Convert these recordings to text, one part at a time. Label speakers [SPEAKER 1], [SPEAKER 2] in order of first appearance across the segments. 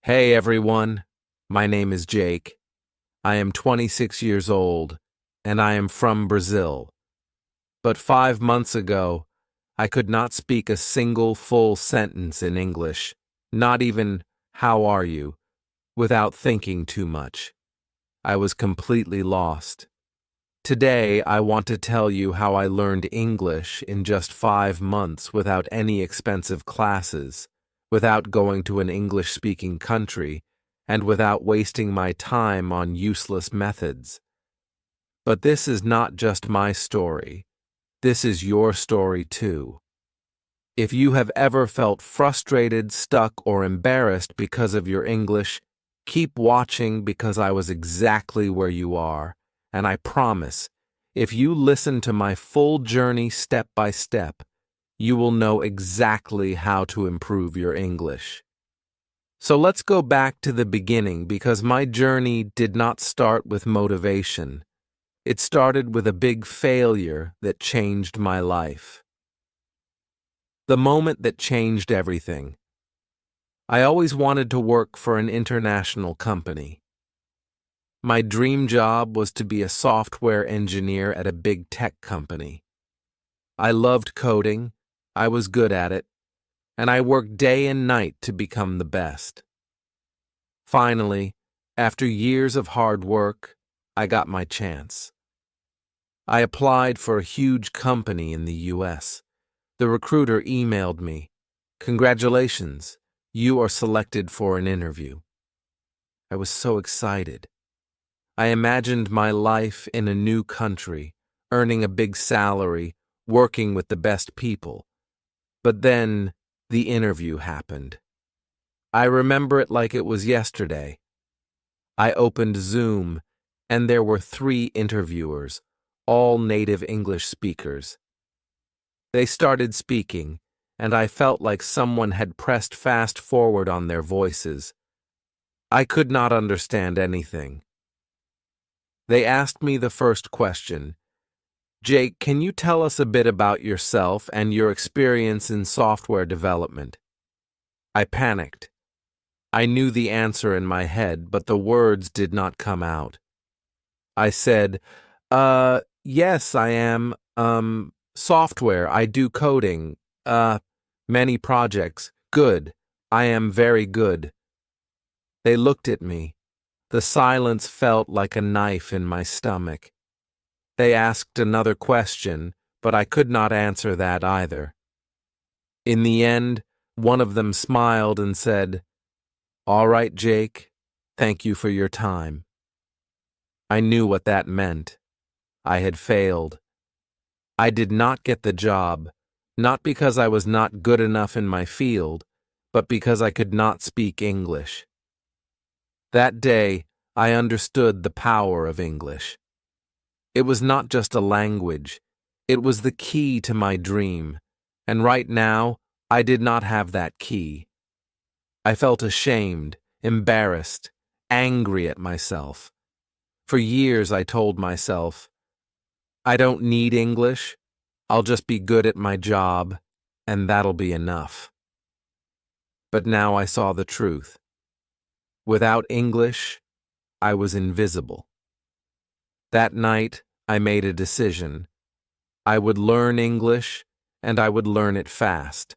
[SPEAKER 1] Hey everyone, my name is Jake. I am 26 years old, and I am from Brazil. But 5 months ago, I could not speak a single full sentence in English, not even, "How are you?" without thinking too much. I was completely lost. Today, I want to tell you how I learned English in just 5 months without any expensive classes, without going to an English-speaking country, and without wasting my time on useless methods. But this is not just my story. This is your story too. If you have ever felt frustrated, stuck, or embarrassed because of your English, keep watching because I was exactly where you are, and I promise, if you listen to my full journey step by step, you will know exactly how to improve your English. So let's go back to the beginning because my journey did not start with motivation. It started with a big failure that changed my life. The moment that changed everything. I always wanted to work for an international company. My dream job was to be a software engineer at a big tech company. I loved coding, I was good at it, and I worked day and night to become the best. Finally, after years of hard work, I got my chance. I applied for a huge company in the US. The recruiter emailed me, "Congratulations, you are selected for an interview." I was so excited. I imagined my life in a new country, earning a big salary, working with the best people. But then the interview happened. I remember it like it was yesterday. I opened Zoom, and there were 3 interviewers, all native English speakers. They started speaking, and I felt like someone had pressed fast forward on their voices. I could not understand anything. They asked me the first question, "Jake, can you tell us a bit about yourself and your experience in software development?" I panicked. I knew the answer in my head, but the words did not come out. I said, yes, I am, software, I do coding, many projects. Good. I am very good." They looked at me. The silence felt like a knife in my stomach. They asked another question, but I could not answer that either. In the end, one of them smiled and said, "All right, Jake, thank you for your time." I knew what that meant. I had failed. I did not get the job, not because I was not good enough in my field, but because I could not speak English. That day, I understood the power of English. It was not just a language, it was the key to my dream, and right now, I did not have that key. I felt ashamed, embarrassed, angry at myself. For years I told myself, "I don't need English, I'll just be good at my job, and that'll be enough." But now I saw the truth. Without English, I was invisible. That night, I made a decision. I would learn English, and I would learn it fast.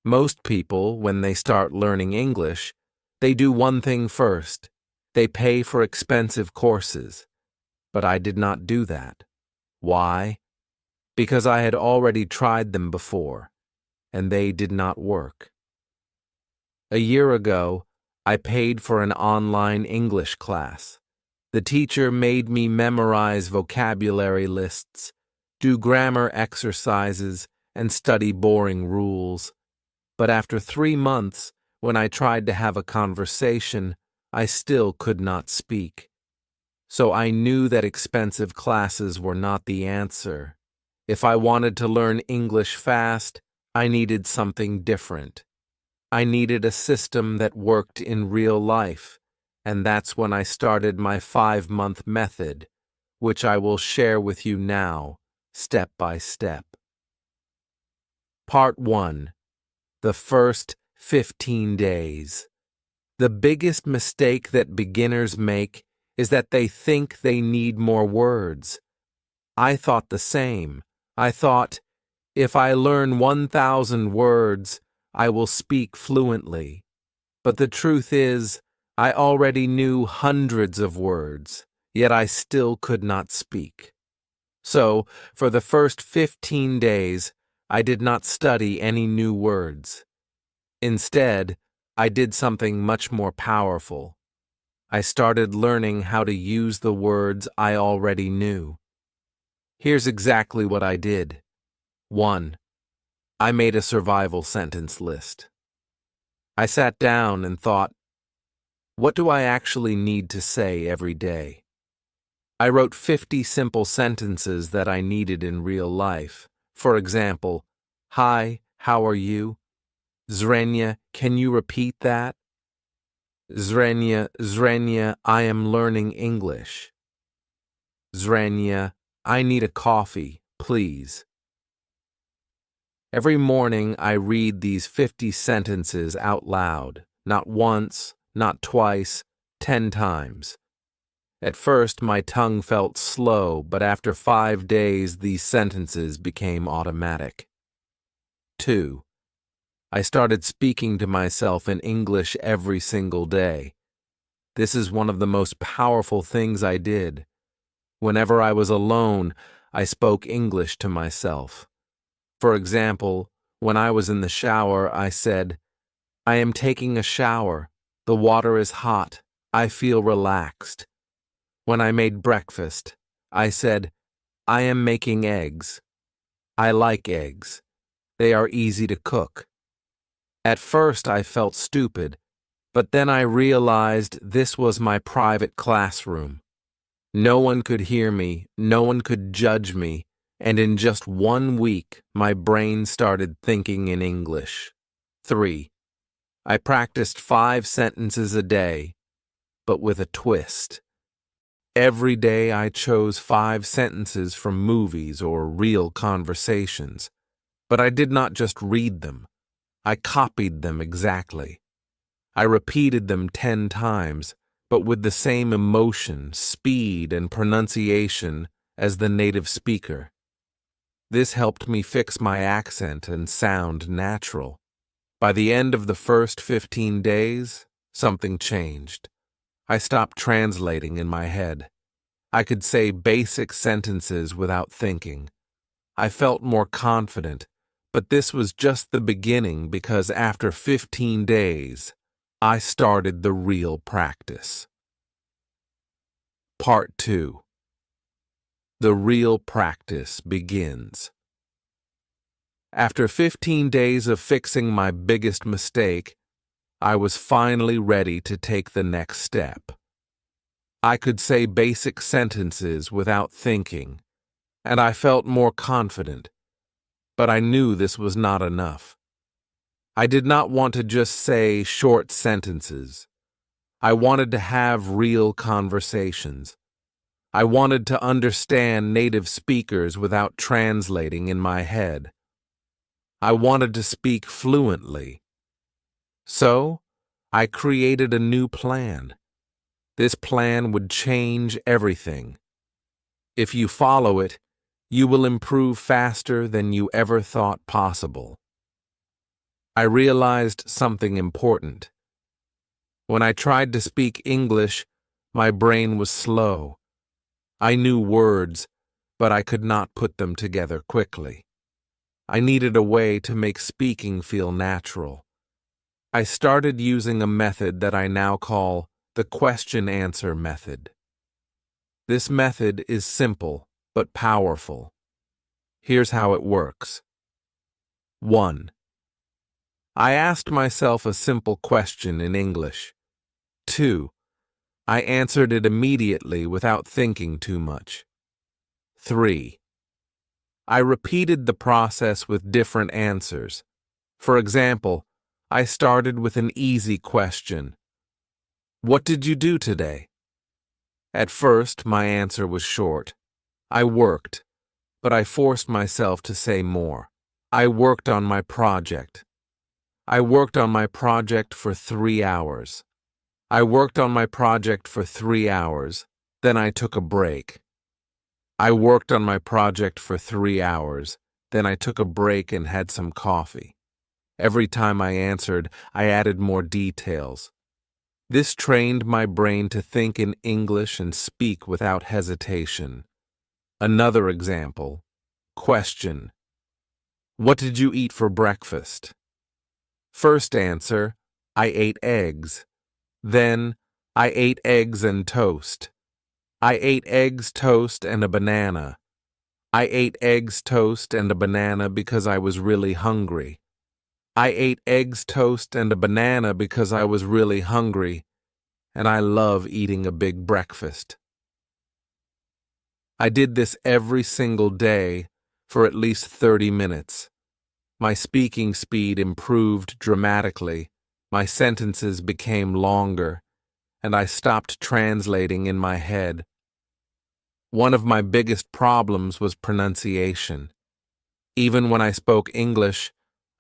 [SPEAKER 1] Most people, when they start learning English, they do one thing first. They pay for expensive courses. But I did not do that. Why? Because I had already tried them before, and they did not work. A year ago, I paid for an online English class. The teacher made me memorize vocabulary lists, do grammar exercises, and study boring rules. But after 3 months, when I tried to have a conversation, I still could not speak. So I knew that expensive classes were not the answer. If I wanted to learn English fast, I needed something different. I needed a system that worked in real life, and that's when I started my 5-month method, which I will share with you now, step by step. Part 1. The first 15 days. The biggest mistake that beginners make is that they think they need more words. I thought the same. I thought, if I learn 1,000 words, I will speak fluently. But the truth is, I already knew hundreds of words, yet I still could not speak. So, for the first 15 days, I did not study any new words. Instead, I did something much more powerful. I started learning how to use the words I already knew. Here's exactly what I did. 1. I made a survival sentence list. I sat down and thought, what do I actually need to say every day? I wrote 50 simple sentences that I needed in real life. For example, hi, how are you? Zrenia, can you repeat that? Zrenia, I am learning English. Zrenia, I need a coffee, please. Every morning I read these 50 sentences out loud, not once, not twice, 10 times. At first my tongue felt slow, but after 5 days these sentences became automatic. 2. I started speaking to myself in English every single day. This is one of the most powerful things I did. Whenever I was alone, I spoke English to myself. For example, when I was in the shower, I said, I am taking a shower. The water is hot. I feel relaxed. When I made breakfast, I said, I am making eggs. I like eggs. They are easy to cook. At first I felt stupid, but then I realized this was my private classroom. No one could hear me, no one could judge me, and in just 1 week, my brain started thinking in English. 3. I practiced 5 sentences a day, but with a twist. Every day I chose 5 sentences from movies or real conversations, but I did not just read them. I copied them exactly. I repeated them 10 times, but with the same emotion, speed, and pronunciation as the native speaker. This helped me fix my accent and sound natural. By the end of the first 15 days, something changed. I stopped translating in my head. I could say basic sentences without thinking. I felt more confident, but this was just the beginning because after 15 days, I started the real practice. Part 2. The real practice begins. After 15 days of fixing my biggest mistake, I was finally ready to take the next step. I could say basic sentences without thinking, and I felt more confident, but I knew this was not enough. I did not want to just say short sentences. I wanted to have real conversations. I wanted to understand native speakers without translating in my head. I wanted to speak fluently. So, I created a new plan. This plan would change everything. If you follow it, you will improve faster than you ever thought possible. I realized something important. When I tried to speak English, my brain was slow. I knew words, but I could not put them together quickly. I needed a way to make speaking feel natural. I started using a method that I now call the question-answer method. This method is simple but powerful. Here's how it works. 1. I asked myself a simple question in English. 2. I answered it immediately without thinking too much. 3. I repeated the process with different answers. For example, I started with an easy question. What did you do today? At first, my answer was short. I worked, but I forced myself to say more. I worked on my project. I worked on my project for 3 hours. I worked on my project for 3 hours, then I took a break. I worked on my project for 3 hours, then I took a break and had some coffee. Every time I answered, I added more details. This trained my brain to think in English and speak without hesitation. Another example. Question. What did you eat for breakfast? First answer, I ate eggs. Then, I ate eggs and toast. I ate eggs, toast, and a banana. I ate eggs, toast, and a banana because I was really hungry. I ate eggs, toast, and a banana because I was really hungry, and I love eating a big breakfast. I did this every single day for at least 30 minutes. My speaking speed improved dramatically, my sentences became longer, and I stopped translating in my head. One of my biggest problems was pronunciation. Even when I spoke English,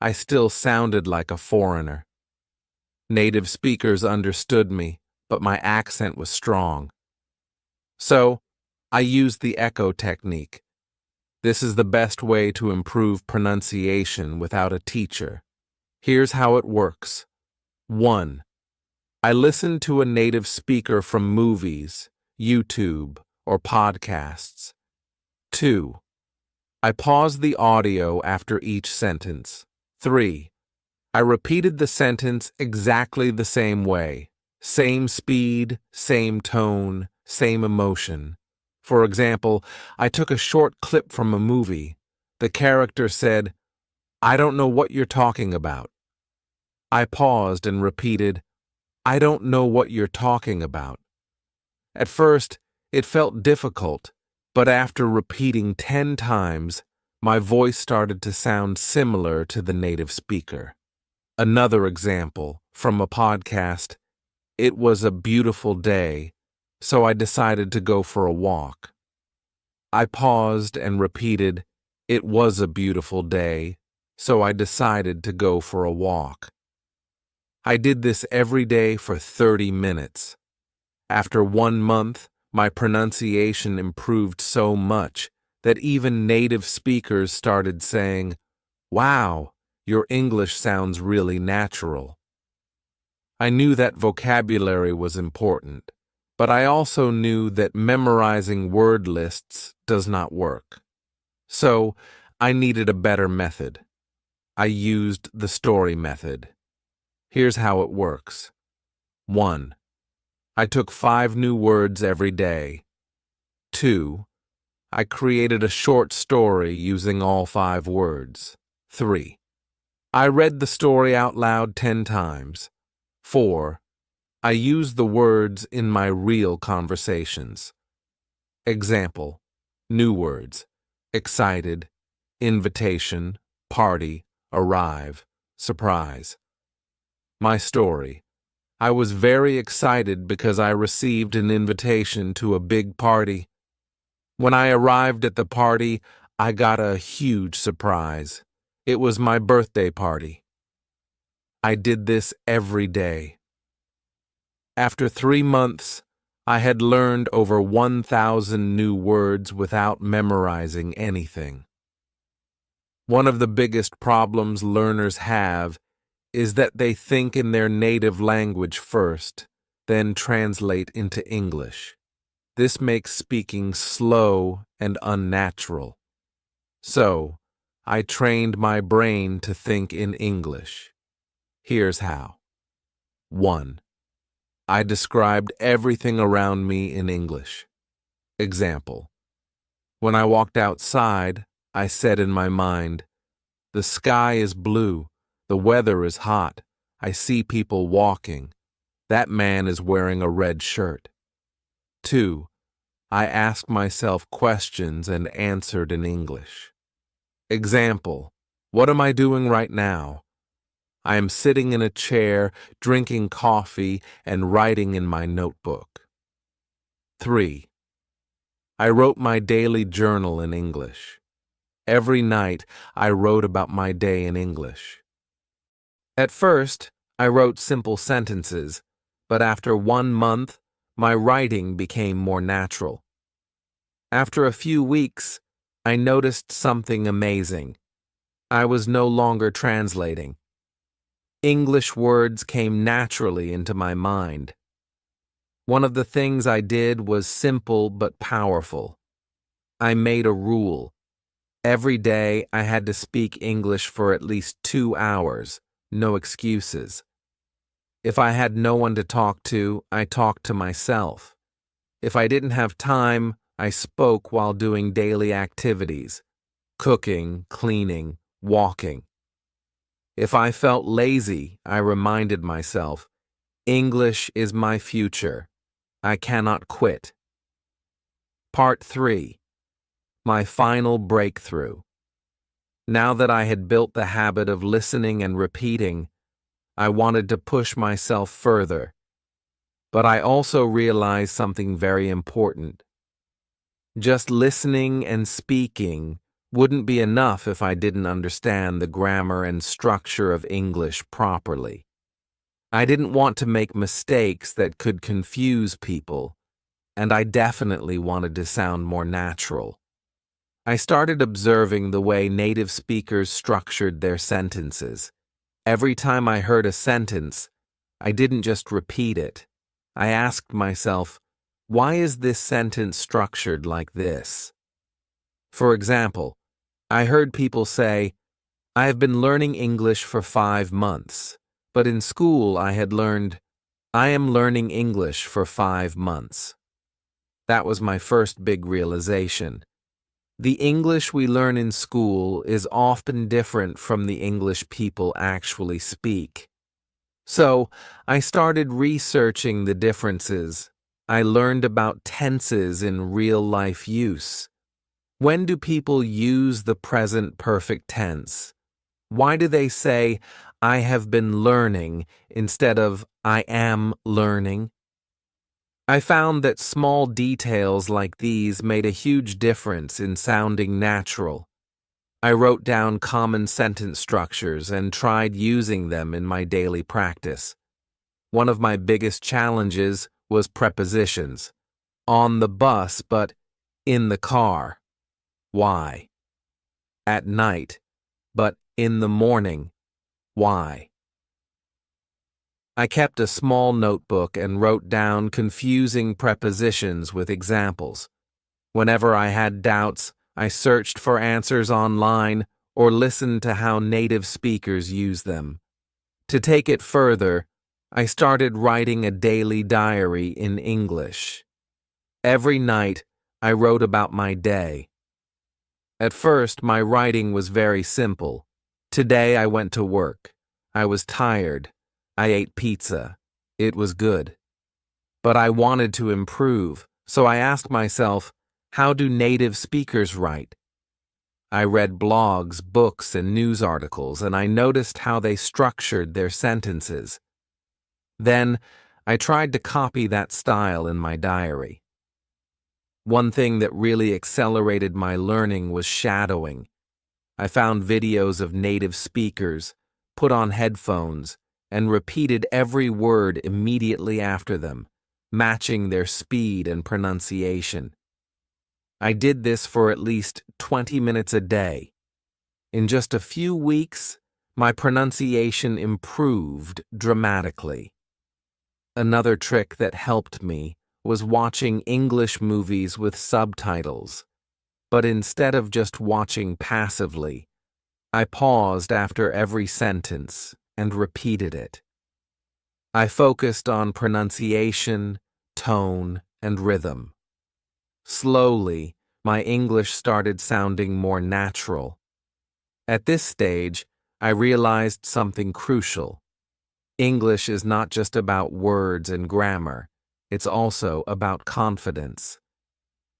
[SPEAKER 1] I still sounded like a foreigner. Native speakers understood me, but my accent was strong. So, I used the echo technique. This is the best way to improve pronunciation without a teacher. Here's how it works. 1. I listen to a native speaker from movies, YouTube, or podcasts. 2. I pause the audio after each sentence. 3. I repeated the sentence exactly the same way. Same speed, same tone, same emotion. For example, I took a short clip from a movie. The character said, "I don't know what you're talking about." I paused and repeated, "I don't know what you're talking about." At first, it felt difficult, but after repeating 10 times, my voice started to sound similar to the native speaker. Another example, from a podcast, it was a beautiful day, so I decided to go for a walk. I paused and repeated, "It was a beautiful day, so I decided to go for a walk." I did this every day for 30 minutes. After 1 month, my pronunciation improved so much that even native speakers started saying, "Wow, your English sounds really natural." I knew that vocabulary was important, but I also knew that memorizing word lists does not work. So, I needed a better method. I used the story method. Here's how it works. 1. I took 5 new words every day. 2. I created a short story using all 5 words. 3. I read the story out loud 10 times. 4. I used the words in my real conversations. Example. New words. Excited, invitation, party, arrive, surprise. My story. I was very excited because I received an invitation to a big party. When I arrived at the party, I got a huge surprise. It was my birthday party. I did this every day. After 3 months, I had learned over 1,000 new words without memorizing anything. One of the biggest problems learners have is that they think in their native language first, then translate into English. This makes speaking slow and unnatural. So, I trained my brain to think in English. Here's how. 1. I described everything around me in English. Example. When I walked outside, I said in my mind, "The sky is blue, the weather is hot, I see people walking. That man is wearing a red shirt." 2. I asked myself questions and answered in English. Example. What am I doing right now? I am sitting in a chair, drinking coffee, and writing in my notebook. 3. I wrote my daily journal in English. Every night, I wrote about my day in English. At first, I wrote simple sentences, but after 1 month, my writing became more natural. After a few weeks, I noticed something amazing. I was no longer translating. English words came naturally into my mind. One of the things I did was simple but powerful. I made a rule. Every day I had to speak English for at least 2 hours, no excuses. If I had no one to talk to, I talked to myself. If I didn't have time, I spoke while doing daily activities, cooking, cleaning, walking. If I felt lazy, I reminded myself, English is my future. I cannot quit. Part 3. My final breakthrough. Now that I had built the habit of listening and repeating, I wanted to push myself further. But I also realized something very important. Just listening and speaking wouldn't be enough if I didn't understand the grammar and structure of English properly. I didn't want to make mistakes that could confuse people, and I definitely wanted to sound more natural. I started observing the way native speakers structured their sentences. Every time I heard a sentence, I didn't just repeat it. I asked myself, why is this sentence structured like this? For example, I heard people say, I have been learning English for 5 months, but in school I had learned, I am learning English for 5 months. That was my first big realization. The English we learn in school is often different from the English people actually speak. So, I started researching the differences. I learned about tenses in real-life use. When do people use the present perfect tense? Why do they say, I have been learning, instead of I am learning? I found that small details like these made a huge difference in sounding natural. I wrote down common sentence structures and tried using them in my daily practice. One of my biggest challenges was prepositions. On the bus, but in the car. Why? At night, but in the morning. Why? I kept a small notebook and wrote down confusing prepositions with examples. Whenever I had doubts, I searched for answers online or listened to how native speakers use them. To take it further, I started writing a daily diary in English. Every night, I wrote about my day. At first, my writing was very simple. Today I went to work. I was tired. I ate pizza. It was good. But I wanted to improve, so I asked myself, how do native speakers write? I read blogs, books, and news articles, and I noticed how they structured their sentences. Then, I tried to copy that style in my diary. One thing that really accelerated my learning was shadowing. I found videos of native speakers, put on headphones, and repeated every word immediately after them, matching their speed and pronunciation. I did this for at least 20 minutes a day. In just a few weeks, my pronunciation improved dramatically. Another trick that helped me was watching English movies with subtitles. But instead of just watching passively, I paused after every sentence and repeated it. I focused on pronunciation, tone, and rhythm. Slowly, my English started sounding more natural. At this stage, I realized something crucial. English is not just about words and grammar. It's also about confidence.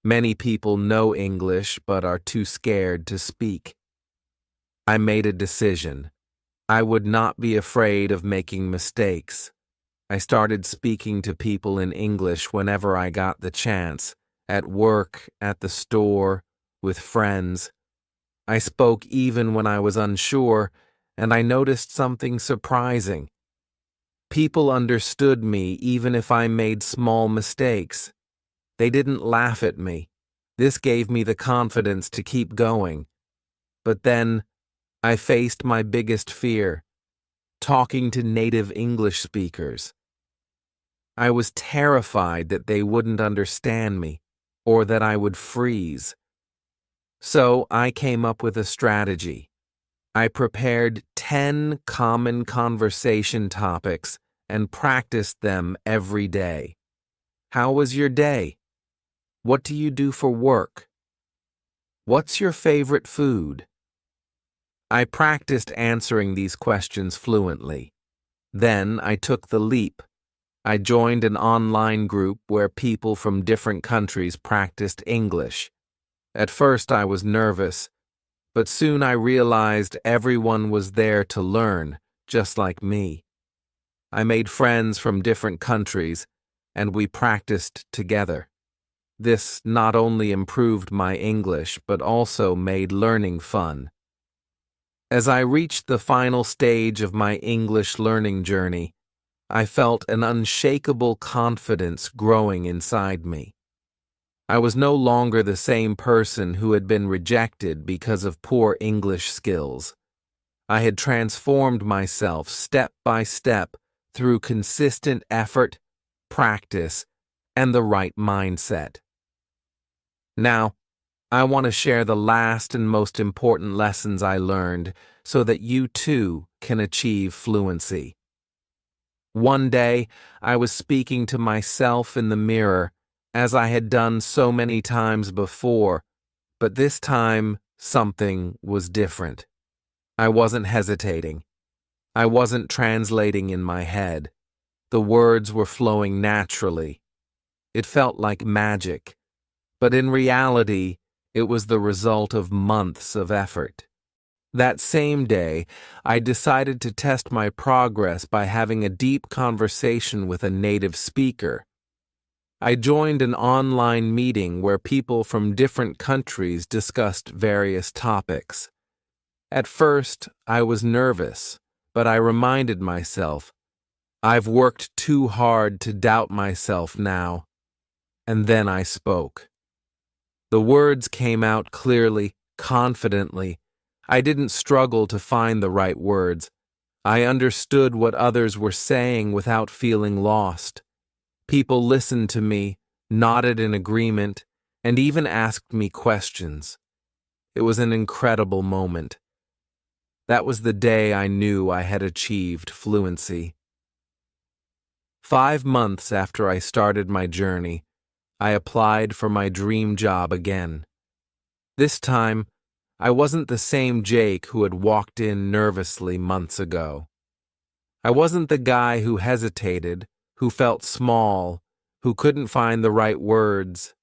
[SPEAKER 1] Many people know English but are too scared to speak. I made a decision. I would not be afraid of making mistakes. I started speaking to people in English whenever I got the chance, at work, at the store, with friends. I spoke even when I was unsure, and I noticed something surprising. People understood me even if I made small mistakes. They didn't laugh at me. This gave me the confidence to keep going. But then, I faced my biggest fear, talking to native English speakers. I was terrified that they wouldn't understand me, or that I would freeze. So I came up with a strategy. I prepared 10 common conversation topics and practiced them every day. How was your day? What do you do for work? What's your favorite food? I practiced answering these questions fluently. Then I took the leap. I joined an online group where people from different countries practiced English. At first I was nervous, but soon I realized everyone was there to learn, just like me. I made friends from different countries, and we practiced together. This not only improved my English, but also made learning fun. As I reached the final stage of my English learning journey, I felt an unshakable confidence growing inside me. I was no longer the same person who had been rejected because of poor English skills. I had transformed myself step by step through consistent effort, practice, and the right mindset. Now, I want to share the last and most important lessons I learned so that you too can achieve fluency. One day, I was speaking to myself in the mirror, as I had done so many times before, but this time something was different. I wasn't hesitating. I wasn't translating in my head. The words were flowing naturally. It felt like magic, but in reality, it was the result of months of effort. That same day, I decided to test my progress by having a deep conversation with a native speaker. I joined an online meeting where people from different countries discussed various topics. At first, I was nervous, but I reminded myself, I've worked too hard to doubt myself now. And then I spoke. The words came out clearly, confidently. I didn't struggle to find the right words. I understood what others were saying without feeling lost. People listened to me, nodded in agreement, and even asked me questions. It was an incredible moment. That was the day I knew I had achieved fluency. 5 months after I started my journey, I applied for my dream job again. This time, I wasn't the same Jake who had walked in nervously months ago. I wasn't the guy who hesitated, who felt small, who couldn't find the right words.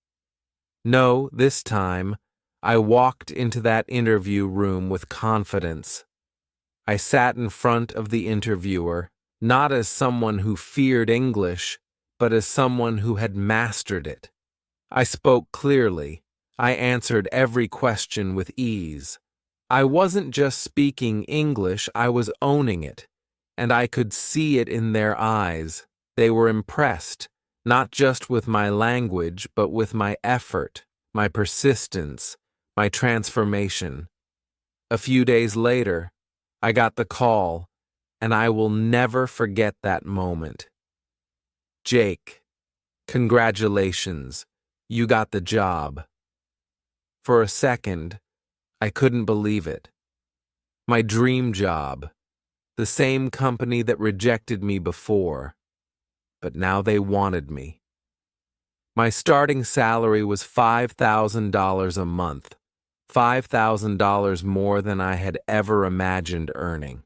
[SPEAKER 1] No, this time, I walked into that interview room with confidence. I sat in front of the interviewer, not as someone who feared English, but as someone who had mastered it. I spoke clearly. I answered every question with ease. I wasn't just speaking English, I was owning it, and I could see it in their eyes. They were impressed, not just with my language, but with my effort, my persistence, my transformation. A few days later, I got the call, and I will never forget that moment. Jake, congratulations, you got the job. For a second, I couldn't believe it. My dream job, the same company that rejected me before, but now they wanted me. My starting salary was $5,000 a month, $5,000 more than I had ever imagined earning.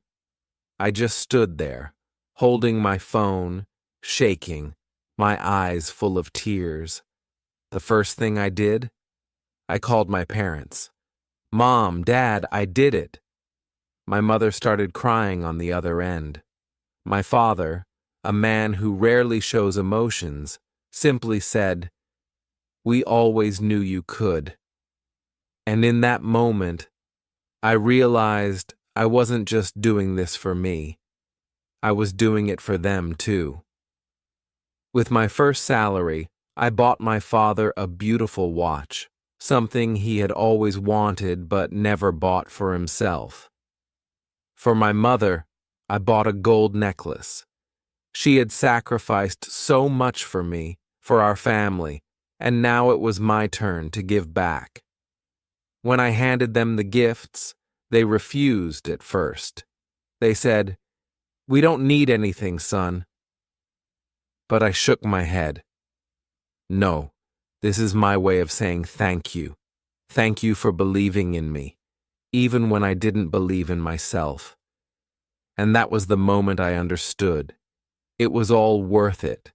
[SPEAKER 1] I just stood there, holding my phone, shaking, my eyes full of tears. The first thing I did? I called my parents. Mom, Dad, I did it. My mother started crying on the other end. My father, a man who rarely shows emotions, simply said, "We always knew you could." And in that moment, I realized I wasn't just doing this for me. I was doing it for them too. With my first salary, I bought my father a beautiful watch, something he had always wanted but never bought for himself. For my mother, I bought a gold necklace. She had sacrificed so much for me, for our family, and now it was my turn to give back. When I handed them the gifts, they refused at first. They said, "We don't need anything, son." But I shook my head. No, this is my way of saying thank you. Thank you for believing in me, even when I didn't believe in myself. And that was the moment I understood. It was all worth it.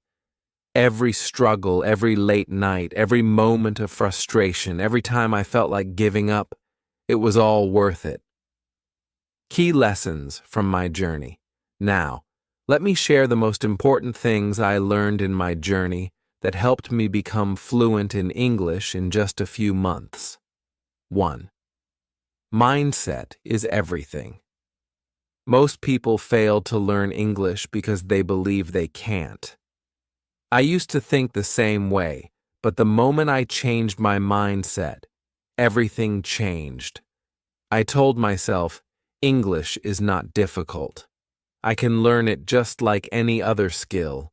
[SPEAKER 1] Every struggle, every late night, every moment of frustration, every time I felt like giving up, it was all worth it. Key lessons from my journey. Now, let me share the most important things I learned in my journey that helped me become fluent in English in just a few months. 1. Mindset is everything. Most people fail to learn English because they believe they can't. I used to think the same way, but the moment I changed my mindset, everything changed. I told myself, English is not difficult. I can learn it just like any other skill.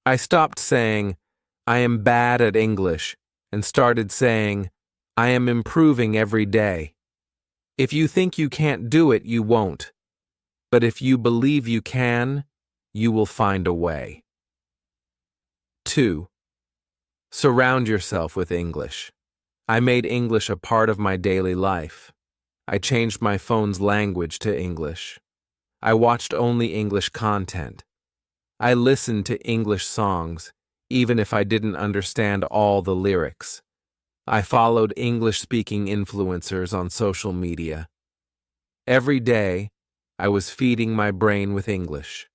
[SPEAKER 1] I stopped saying, I am bad at English, and started saying, I am improving every day. If you think you can't do it, you won't. But if you believe you can, you will find a way. 2. Surround yourself with English. I made English a part of my daily life. I changed my phone's language to English. I watched only English content. I listened to English songs, even if I didn't understand all the lyrics. I followed English-speaking influencers on social media. Every day, I was feeding my brain with English.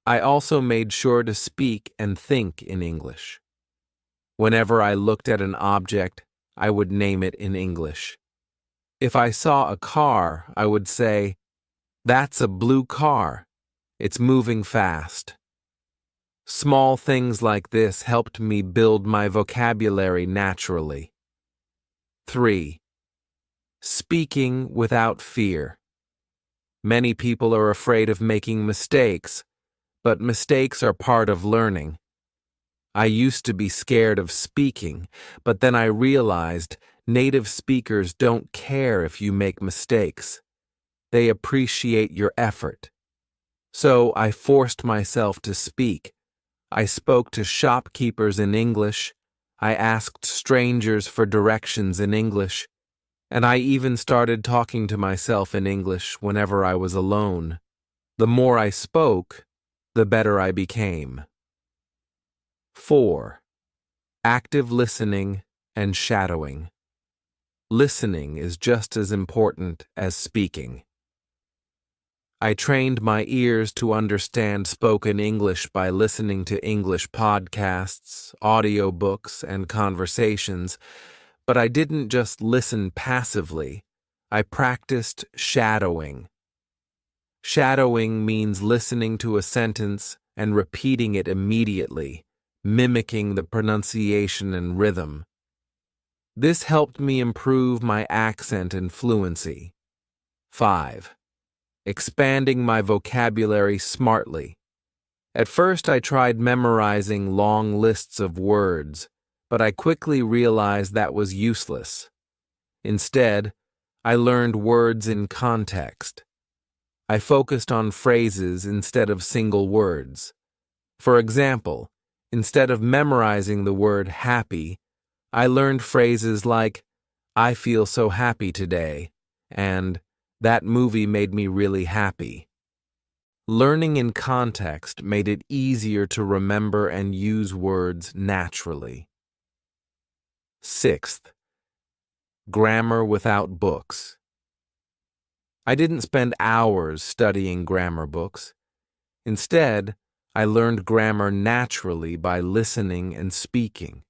[SPEAKER 1] I also made sure to speak and think in English. Whenever I looked at an object, I would name it in English. If I saw a car, I would say, "That's a blue car. It's moving fast." Small things like this helped me build my vocabulary naturally. 3. Speaking without fear. Many people are afraid of making mistakes, but mistakes are part of learning. I used to be scared of speaking, but then I realized native speakers don't care if you make mistakes. They appreciate your effort. So I forced myself to speak. I spoke to shopkeepers in English. I asked strangers for directions in English. And I even started talking to myself in English whenever I was alone. The more I spoke, the better I became. 4. Active listening and shadowing. Listening is just as important as speaking. I trained my ears to understand spoken English by listening to English podcasts, audiobooks, and conversations, but I didn't just listen passively. I practiced shadowing. Shadowing means listening to a sentence and repeating it immediately, mimicking the pronunciation and rhythm. This helped me improve my accent and fluency. 5. Expanding my vocabulary smartly. At first, I tried memorizing long lists of words, but I quickly realized that was useless. Instead, I learned words in context. I focused on phrases instead of single words. For example, instead of memorizing the word happy, I learned phrases like, "I feel so happy today," and "That movie made me really happy." Learning in context made it easier to remember and use words naturally. 6th, grammar without books. I didn't spend hours studying grammar books. Instead, I learned grammar naturally by listening and speaking.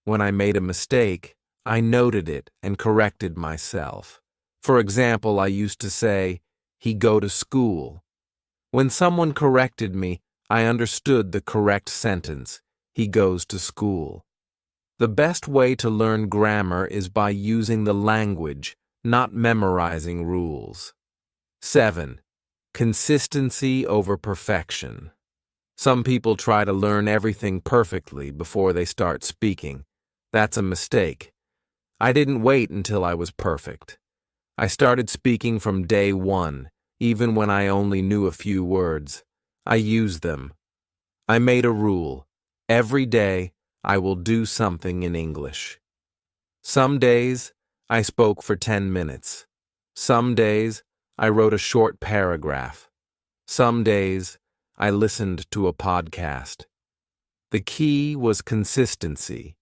[SPEAKER 1] When I made a mistake, I noted it and corrected myself. For example, I used to say, he go to school. When someone corrected me, I understood the correct sentence. He goes to school. The best way to learn grammar is by using the language, not memorizing rules. 7. Consistency over perfection. Some people try to learn everything perfectly before they start speaking. That's a mistake. I didn't wait until I was perfect. I started speaking from day one, even when I only knew a few words. I used them. I made a rule. Every day, I will do something in English. Some days, I spoke for 10 minutes. Some days, I wrote a short paragraph. Some days, I listened to a podcast. The key was consistency.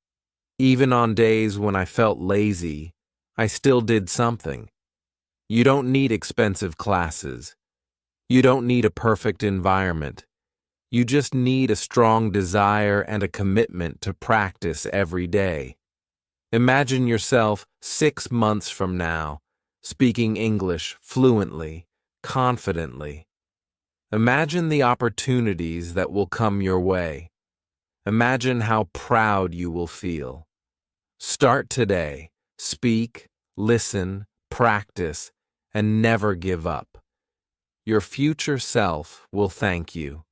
[SPEAKER 1] Even on days when I felt lazy, I still did something. You don't need expensive classes. You don't need a perfect environment. You just need a strong desire and a commitment to practice every day. Imagine yourself 6 months from now, speaking English fluently, confidently. Imagine the opportunities that will come your way. Imagine how proud you will feel. Start today. Speak, listen, practice, and never give up. Your future self will thank you.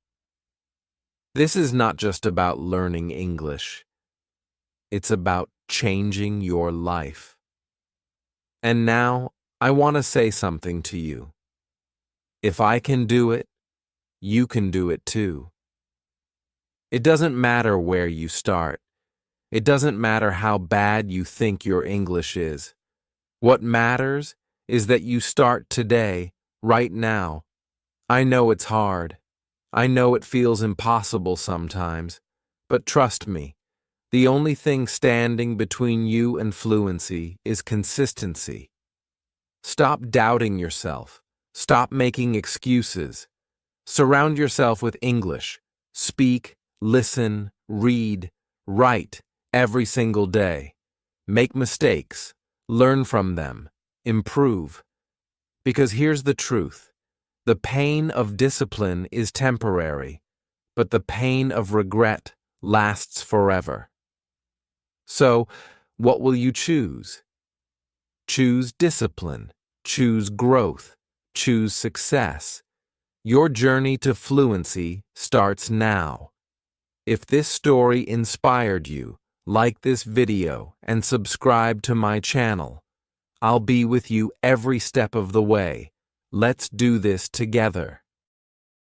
[SPEAKER 1] This is not just about learning English. It's about changing your life. And now, I want to say something to you. If I can do it, you can do it too. It doesn't matter where you start. It doesn't matter how bad you think your English is. What matters is that you start today, right now. I know it's hard. I know it feels impossible sometimes. But trust me, the only thing standing between you and fluency is consistency. Stop doubting yourself. Stop making excuses. Surround yourself with English. Speak, listen, read, write every single day. Make mistakes. Learn from them. Improve. Because here's the truth. The pain of discipline is temporary, but the pain of regret lasts forever. So, what will you choose? Choose discipline. Choose growth. Choose success. Your journey to fluency starts now. If this story inspired you, like this video and subscribe to my channel. I'll be with you every step of the way. Let's do this together.